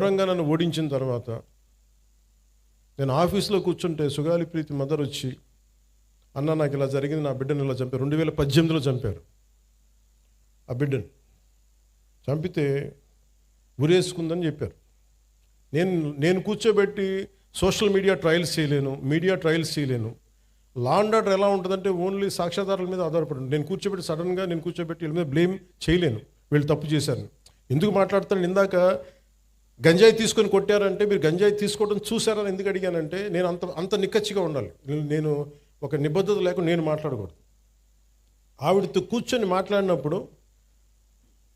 ఘోరంగా నన్ను ఓడించిన తర్వాత నేను ఆఫీస్లో కూర్చుంటే సుగాలి ప్రీతి మదర్ వచ్చి, అన్న నాకు ఇలా జరిగింది, నా బిడ్డను ఇలా చంపారు. 2018లో చంపారు. ఆ బిడ్డను చంపితే ఉరేసుకుందని చెప్పారు. నేను కూర్చోబెట్టి సోషల్ మీడియా ట్రయల్స్ చేయలేను, మీడియా ట్రయల్స్ చేయలేను. లా అండ్ ఆర్డర్ ఎలా ఉంటుందంటే ఓన్లీ సాక్ష్యాధారాల మీద ఆధారపడి నేను కూర్చోబెట్టి సడన్గా వీళ్ళ మీద బ్లేమ్ చేయలేను. వీళ్ళు తప్పు చేశారు. ఎందుకు మాట్లాడతాను? ఇందాక గంజాయి తీసుకొని కొట్టారంటే మీరు గంజాయి తీసుకోవడం చూసారని ఎందుకు అడిగానంటే, నేను అంత నిక్కచ్చిగా ఉండాలి. నేను ఒక నిబద్ధత లేకుండా నేను మాట్లాడకూడదు. ఆవిడతో కూర్చొని మాట్లాడినప్పుడు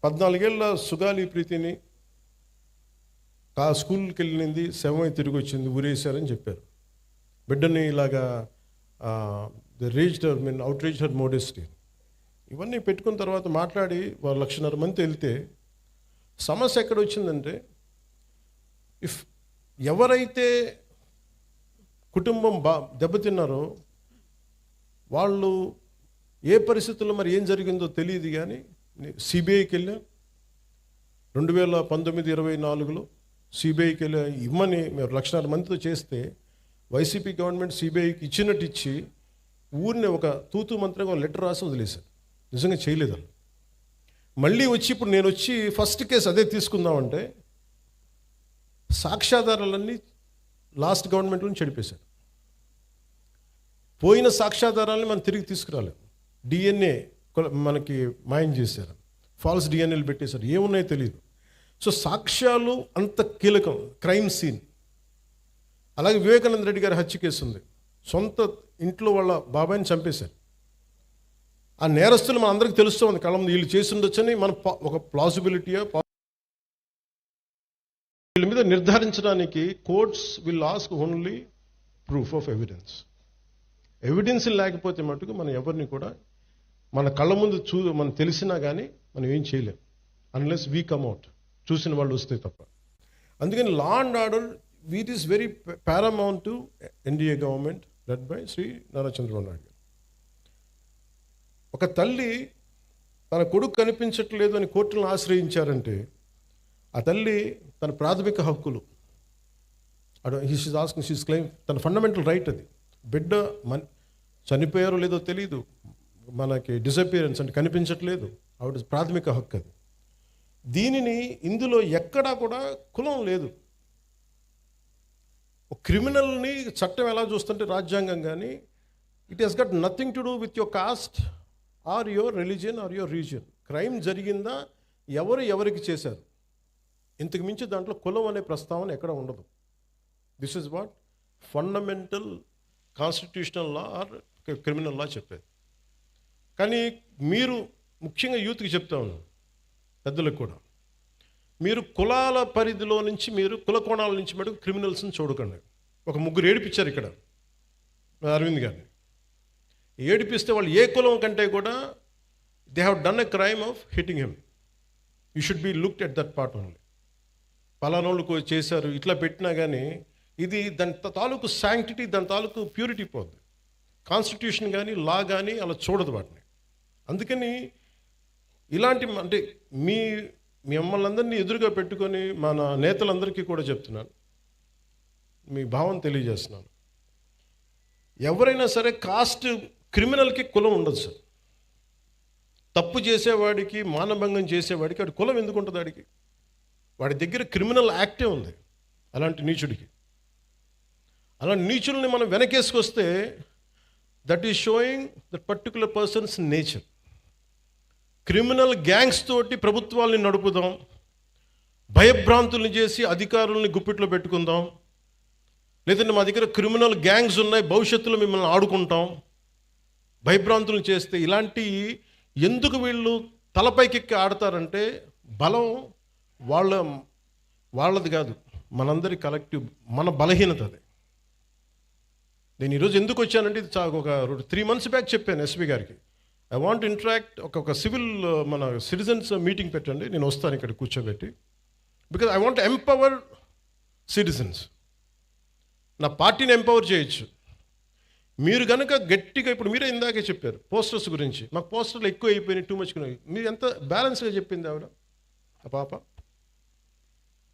14 ఏళ్ళ సుగాలి ప్రీతిని ఆ స్కూల్కి వెళ్ళింది, శవమై తిరిగి వచ్చింది, ఊరేశారని చెప్పారు. బిడ్డని ఇలాగా అవుట్రీచ్ హర్ మోడెస్టీ ఇవన్నీ పెట్టుకున్న తర్వాత మాట్లాడి వాళ్ళు 1,50,000 మంది వెళ్తే సమస్య ఎక్కడ వచ్చిందంటే, ఎవరైతే కుటుంబం దెబ్బతిన్నారో వాళ్ళు ఏ పరిస్థితుల్లో మరి ఏం జరిగిందో తెలియదు. కానీ సిబిఐకి వెళ్ళా 2019-24లో సిబిఐకి వెళ్ళా ఇమ్మని మేము 1,00,000 మందితో చేస్తే వైసీపీ గవర్నమెంట్ సిబిఐకి ఇచ్చినట్టు ఇచ్చి ఊరిని ఒక తూతూ మంత్రంగా లెటర్ రాసి వదిలేశారు. నిజంగా చేయలేదు. మళ్ళీ వచ్చి ఇప్పుడు నేను వచ్చి ఫస్ట్ కేసు అదే తీసుకుందామంటే సాక్ష్యాధారాలన్నీ లాస్ట్ గవర్నమెంట్ నుంచి చెడిపేశారు. పోయిన సాక్ష్యాధారాలని మనం తిరిగి తీసుకురాలేదు. డిఎన్ఏ మనకి మాయం చేశారు, ఫాల్స్ డిఎన్ఏలు పెట్టేశారు, ఏమున్నాయో తెలియదు. సో సాక్ష్యాలు అంత కీలకం. Crime scene. అలాగే వివేకానంద రెడ్డి గారి హత్య కేసు ఉంది. సొంత ఇంట్లో వాళ్ళ బాబాయిని చంపేశారు. ఆ నేరస్తులు మన అందరికీ తెలుస్తూ ఉంది, కళ్ళ ముందు వీళ్ళు చేసి ఉండొచ్చని మనం ఒక ప్లాసిబిలిటీయా వీళ్ళ మీద నిర్ధారించడానికి courts will ask only proof of evidence. Evidence లేకపోతే మటుకు మనం ఎవరిని కూడా మన కళ్ళ ముందు మనం తెలిసినా కానీ మనం ఏం చేయలేం, అన్లెస్ వీ కమ్అట్, చూసిన వాళ్ళు వస్తే తప్ప. అందుకని law and order it is very paramount to NDA government led by Shri Nara Chandrababu Naidu. ఒక తల్లి తన కొడుకు కనిపించట్లేదు అని కోర్టులను ఆశ్రయించారంటే ఆ తల్లి తన ప్రాథమిక హక్కులు షీస్ క్లెయిమ్, తన ఫండమెంటల్ రైట్ అది. బిడ్డ చనిపోయారో లేదో తెలియదు, మనకి డిసపియరెన్స్ అంటే కనిపించట్లేదు, ఆవిడ ప్రాథమిక హక్కు అది. దీనిని ఇందులో ఎక్కడా కూడా కులం లేదు. ఒక క్రిమినల్ని చట్టం ఎలా చూస్తుంటే రాజ్యాంగం కానీ it has got nothing to do with your caste or your religion or your region. Crime జరిగిందా, ఎవరికి చేశారు, ఇంతకు మించి దాంట్లో కులం అనే ప్రస్తావన ఎక్కడ ఉండదు. This is what fundamental constitutional law or criminal law చెప్పేది. కానీ మీరు ముఖ్యంగా యూత్కి చెప్తా ఉన్నాను, పెద్దలకు కూడా, మీరు కులాల పరిధిలో నుంచి మీరు కుల కోణాల నుంచి మటుకు క్రిమినల్స్ని చూడకండి. ఒక 3 ఏడిపించారు ఇక్కడ అరవింద్ గారిని. ఏడిపిస్తే వాళ్ళు ఏ కులం కంటే కూడా they have done a crime of hitting him. You should be looked at that part only. పలానోళ్ళకు చేశారు ఇట్లా పెట్టినా కానీ ఇది దాని తాలూకు శాంక్టిటీ, దాని తాలూకు ప్యూరిటీ పోద్ది. కాన్స్టిట్యూషన్ కానీ లా కానీ అలా చూడదు వాటిని. అందుకని ఇలాంటి అంటే మిమ్మల్ని అందరినీ ఎదురుగా పెట్టుకొని మన నేతలందరికీ కూడా చెప్తున్నాను, మీ భావం తెలియజేస్తున్నాను. ఎవరైనా సరే కాస్ట్ క్రిమినల్కి కులం ఉండదు సార్. తప్పు చేసేవాడికి, మానభంగం చేసేవాడికి వాడి కులం ఎందుకు ఉంటుంది? వాడి దగ్గర క్రిమినల్ యాక్టే ఉంది. అలాంటి నీచుడికి, అలాంటి నీచుల్ని మనం వెనకేసుకొస్తే that is showing that particular person's nature. Criminal gangs తోటి ప్రభుత్వాల్ని నడుపుదాం, భయభ్రాంతుల్ని చేసి అధికారుల్ని గుప్పిట్లో పెట్టుకుందాం, లేదంటే మా దగ్గర క్రిమినల్ గ్యాంగ్స్ ఉన్నాయి, భవిష్యత్తులో మిమ్మల్ని ఆడుకుంటాం, భయభ్రాంతులను చేస్తే ఇలాంటి ఎందుకు వీళ్ళు తలపైకెక్కి ఆడతారంటే బలం వాళ్ళది కాదు, మనందరి కలెక్టివ్, మన బలహీనత అది. నేను ఈరోజు ఎందుకు వచ్చానంటే ఇది ఒక 3 months బ్యాక్ చెప్పాను ఎస్పీ గారికి, ఐ వాంట్ ఇంటరాక్ట్, ఒక సివిల్ మన సిటిజన్స్ మీటింగ్ పెట్టండి, నేను వస్తాను ఇక్కడ కూర్చోబెట్టి, because I want empower citizens. నా పార్టీని ఎంపవర్ చేయొచ్చు. మీరు కనుక గట్టిగా, ఇప్పుడు మీరే ఇందాకే చెప్పారు పోస్టర్స్ గురించి, మాకు పోస్టర్లు ఎక్కువ అయిపోయినాయి, టూ మచ్. మీరు ఎంత బ్యాలెన్స్గా చెప్పింది ఆవిడ, ఆ పాప.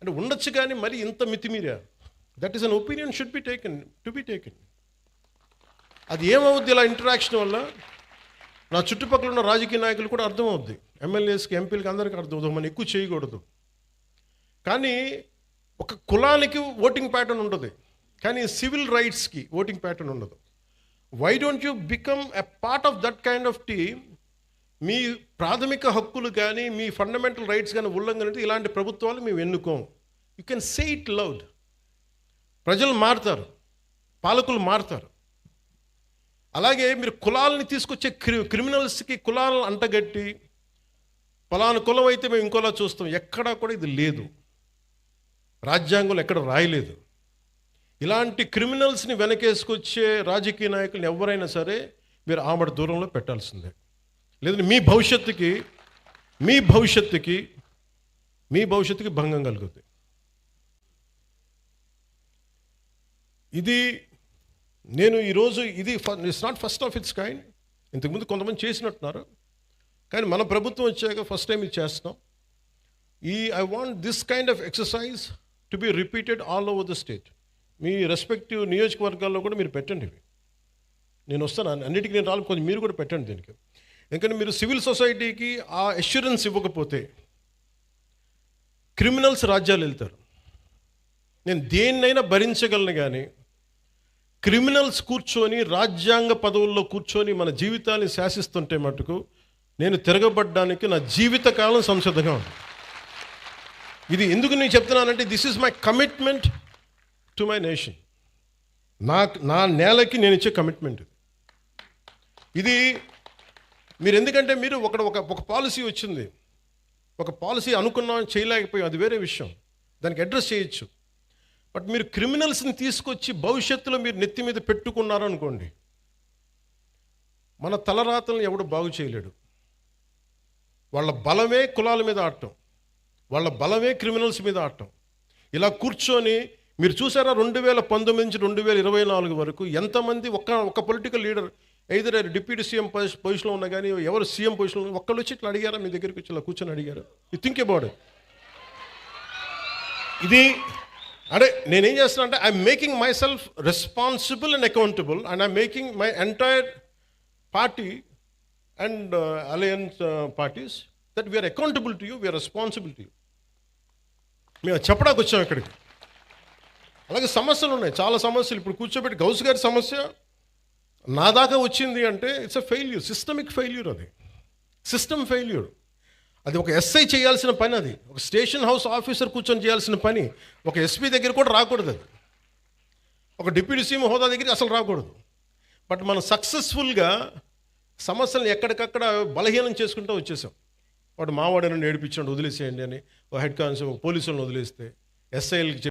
అంటే ఉండొచ్చు కానీ మరి ఇంత మితిమీరా. That is an opinion should be taken to be taken. అది ఏమవుద్ది ఇలా ఇంటరాక్షన్ వల్ల? నా చుట్టుపక్కల ఉన్న రాజకీయ నాయకులు కూడా అర్థమవుద్ది, ఎమ్మెల్యేస్కి ఎంపీలకి అందరికీ అర్థమవుతుంది, మనం ఎక్కువ చేయకూడదు. కానీ ఒక కులానికి ఓటింగ్ ప్యాటర్న్ ఉంటుంది, కానీ సివిల్ రైట్స్కి ఓటింగ్ ప్యాటర్న్ ఉండదు. Why don't you become a part of that kind of team? మీ ప్రాథమిక హక్కులు కానీ మీ ఫండమెంటల్ రైట్స్ కానీ ఉల్లంఘన అంటే ఇలాంటి ప్రభుత్వాలు మేము ఎన్నుకోం. You can say it loud. ప్రజలు మారుతారు, పాలకులు మారుతారు. అలాగే మీరు కులాలని తీసుకొచ్చే క్రిమినల్స్కి కులాలను అంటగట్టి పలానా కులం అయితే మేము ఇంకోలా చూస్తాం, ఎక్కడా కూడా ఇది లేదు, రాజ్యాంగంలో ఎక్కడ రాయలేదు. ఇలాంటి క్రిమినల్స్ని వెనకేసుకొచ్చే రాజకీయ నాయకులను ఎవరైనా సరే మీరు ఆమడ దూరంలో పెట్టాల్సిందే. లేదంటే మీ భవిష్యత్తుకి భంగం కలుగుతుంది. ఇది నేను ఈరోజు ఇది it's not first of it's kind. ఇంతకుముందు కొంతమంది చేసినట్టున్నారు, కానీ మన ప్రభుత్వం వచ్చాక ఫస్ట్ టైం ఇది చేస్తున్నాం. I want this kind of exercise to be repeated all over the state. Me respective నియోజకవర్గాల్లో కూడా మీరు పెట్టండి ఇవి. నేను వస్తాను, అన్నిటికీ నేను రాలి, కొంచెం మీరు కూడా పెట్టండి దీనికి. ఎందుకంటే మీరు సివిల్ సొసైటీకి ఆ అష్యూరెన్స్ ఇవ్వకపోతే క్రిమినల్స్ రాజ్యాలు వెళ్తారు. నేను దేన్నైనా భరించగలను, కానీ క్రిమినల్స్ కూర్చొని రాజ్యాంగ పదవుల్లో కూర్చొని మన జీవితాన్ని శాసిస్తుంటే మటుకు నేను తిరగబడ్డానికి నా జీవితకాలం సంసిద్ధంగా ఉంది. ఇది ఎందుకు నేను చెప్తున్నానంటే this is my commitment to my nation. నా నేలకి నేను ఇచ్చే కమిట్మెంట్ ఇది. మీరు ఎందుకంటే మీరు ఒక పాలసీ వచ్చింది, ఒక పాలసీ అనుకున్నాం చేయలేకపోయాం, అది వేరే విషయం, దానికి అడ్రస్ చేయొచ్చు. బట్ మీరు క్రిమినల్స్ని తీసుకొచ్చి భవిష్యత్తులో మీరు నెత్తి మీద పెట్టుకున్నారనుకోండి, మన తలరాతలను ఎవడు బాగు చేయలేడు. వాళ్ళ బలమే కులాల మీద ఆడటం, వాళ్ళ బలమే క్రిమినల్స్ మీద ఆడటం. ఇలా కూర్చొని మీరు చూసారా 2019 నుంచి 2024 వరకు ఎంతమంది ఒక political leader either deputy CM పొజిషన్లో ఉన్నా కానీ ఎవరు సీఎం పొజిషన్లో ఒక్కళ్ళు వచ్చి ఇట్లా అడిగారా? మీ దగ్గరికి వచ్చి ఇలా కూర్చొని అడిగారు? You think about it. ఇది అంటే నేనేం చేస్తున్నా అంటే I'm making myself responsible and accountable, and I'm making my entire party and alliance parties that we're accountable to you, we're responsible to you. మేము చెప్పడానికి వచ్చాం ఇక్కడికి. అలాగే సమస్యలు ఉన్నాయి, చాలా సమస్యలు. ఇప్పుడు కూర్చోబెట్టి గౌస్ గారి సమస్య నా దాకా వచ్చింది అంటే it's a failure, systemic failure. అది సిస్టమ్ ఫెయిల్యూర్. అది ఒక ఎస్ఐ చేయాల్సిన పని, అది ఒక స్టేషన్ హౌస్ ఆఫీసర్ కూర్చొని చేయాల్సిన పని. ఒక ఎస్పీ దగ్గర కూడా రాకూడదు, అది ఒక డిప్యూటీ సీఎం హోదా దగ్గరికి అసలు రాకూడదు. బట్ మనం సక్సెస్ఫుల్గా సమస్యలను ఎక్కడికక్కడ బలహీనం చేసుకుంటూ వచ్చేసాం. వాడు మావాడని ఏడిపించాడు, వదిలేసేయండి అని హెడ్ కానిస్టేబుల్ పోలీసులను వదిలేస్తే ఎస్ఐలకి